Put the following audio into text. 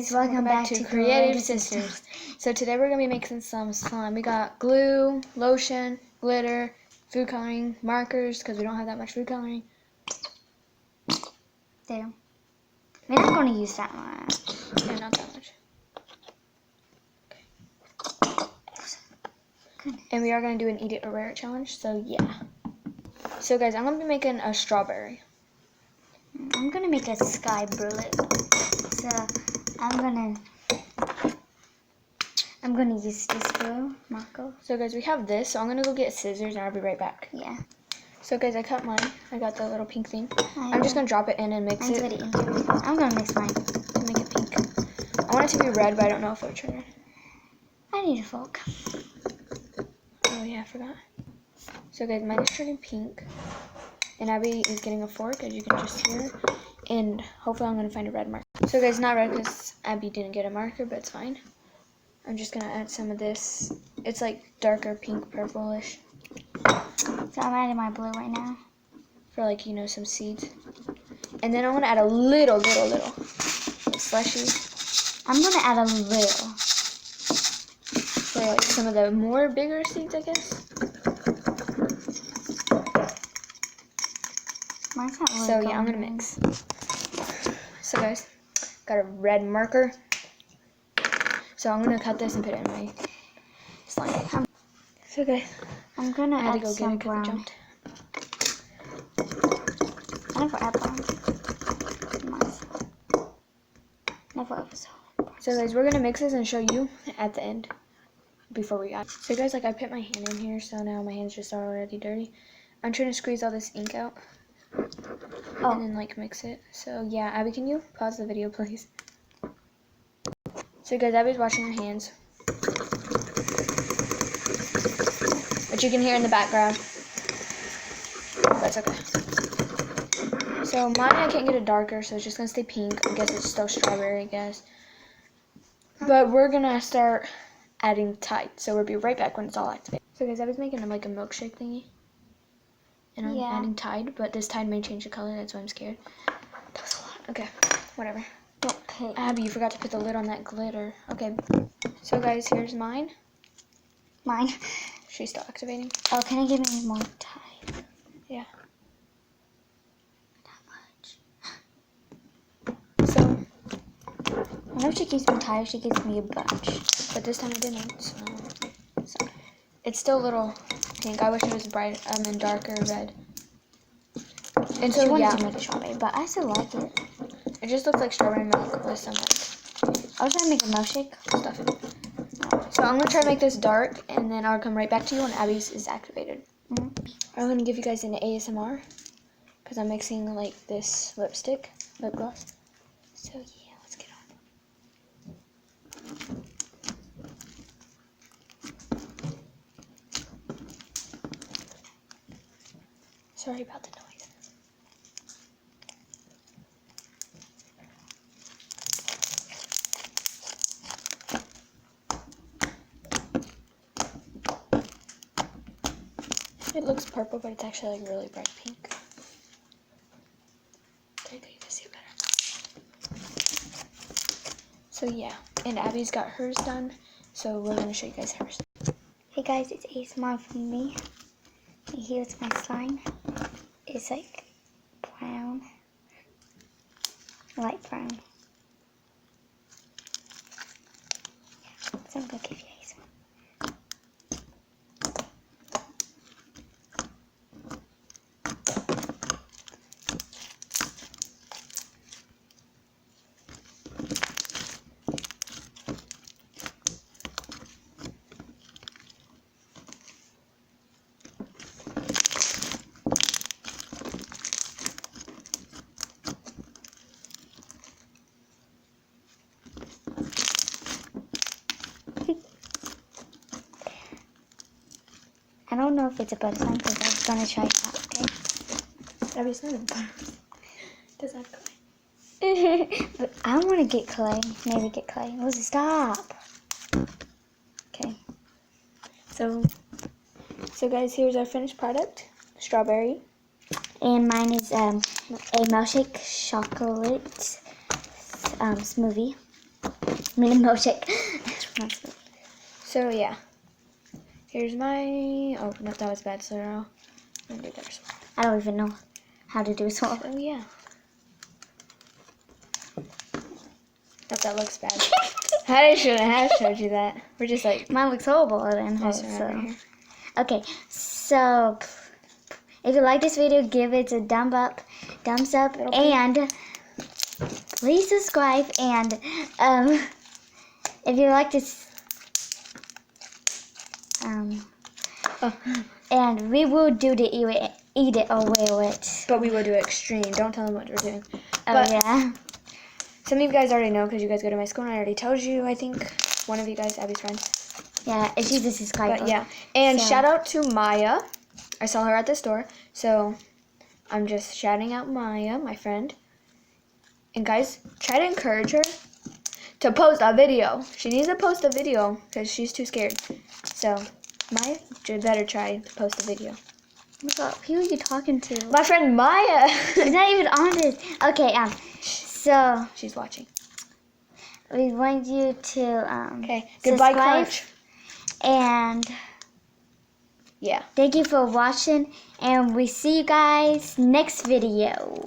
guys, welcome back to Creative Sisters. So today we're going to be making some slime. We got glue, lotion, glitter, food coloring, markers, because we don't have that much food coloring. There. We're not going to use that much. Yeah, not that much. Okay. And we are going to do an Eat It or Wear It challenge, so yeah. So guys, I'm going to be making a strawberry. I'm going to make a sky bullet. So I'm gonna use this glue, Marco. So guys, we have this, so I'm gonna go get scissors and I'll be right back. Yeah. So guys, I cut mine. I got the little pink thing. I'm just gonna drop it in and mix it. I'm gonna mix mine to make it pink. I want it to be red, but I don't know if it would turn red. I need a fork. Oh yeah, I forgot. So guys, mine is turning pink. And Abby is getting a fork, as you can just hear. And hopefully I'm gonna find a red marker. So guys, not red because Abby didn't get a marker, but it's fine. I'm just gonna add some of this. It's like darker pink purplish. So I'm adding my blue right now. For like, you know, some seeds. And then I'm gonna add a little slushy. I'm gonna add a little. For like some of the more bigger seeds, I guess. Mine's not really So yeah, I'm gonna mix. So guys, got a red marker. So I'm gonna cut this and put it in my slime. So guys, I'm gonna add go some get it because it jumped. I never add brown. Never ever saw. So guys, we're gonna mix this and show you at the end before we add. So guys, like I put my hand in here, so now my hand's just already dirty. I'm trying to squeeze all this ink out. And then like mix it. So yeah, Abby, can you pause the video please? So guys, Abby's washing her hands. Which you can hear in the background. That's okay. So mine, I can't get it darker, so it's just gonna stay pink. I guess it's still strawberry, I guess. But we're gonna start adding Tide. So we'll be right back when it's all activated. So guys, Abby's making like a milkshake thingy. And I'm adding Tide, but this Tide may change the color, that's why I'm scared. That was a lot. Okay, whatever. Okay. Abby, you forgot to put the lid on that glitter. Okay, so guys, here's mine. Mine. She's still activating. Oh, can I give me more Tide? Yeah. Not much. So, whenever she gives me Tide, she gives me a bunch. but this time I didn't, so it's still a little pink. I wish it was bright, and darker red. And so, she wanted to make a strawberry, but I still like it. It just looks like strawberry milk with some like I was trying to make a milkshake stuff in it. So I'm gonna try to make this dark, and then I'll come right back to you when Abby's is activated. I'm gonna give you guys an ASMR because I'm mixing like this lip gloss. So yeah, let's get on. Sorry about the noise. It looks purple, but it's actually like really bright pink. There you go, you can see it better. So yeah, and Abby's got hers done, so we're gonna show you guys hers. Hey guys, it's ASMR from me. And here's my slime. It's like brown, light brown. Yeah, so I'm gonna give you ASMR. I don't know if it's a butter slime because I was gonna try that, okay? Abby's not a butter. Does that clay? But I want to get clay. Maybe get clay. Rosie, stop. Okay. So guys, here's our finished product. Strawberry. And mine is a milkshake chocolate smoothie. I mean, emotic. So yeah. Here's my. Oh no, that was bad. So I'm gonna do that as well. I don't even know how to do so. Oh yeah. Hope that looks bad. I shouldn't have showed you that. We're just like Mine looks horrible then. messing around So. here. Okay, so if you like this video, give it a thumbs up, and please subscribe. And if you like this, and we will do the eat it or wear it. But we will do extreme. Don't tell them what we're doing. Oh But yeah. some of you guys already know because you guys go to my school and I already told you, I think. One of you guys, Abby's friend. Yeah, if she's a subscriber. But yeah. And So- shout out to Maya. I saw her at the store. So I'm just shouting out Maya, my friend. And guys, try to encourage her to post a video. She needs to post a video because she's too scared. So Maya, you better try to post a video. Oh my God, who are you talking to? My friend Maya. She's not even on this. Okay, so She's watching. we want you to Okay. Goodbye, subscribe. Crunch. And Yeah. thank you for watching, and we see you guys next video.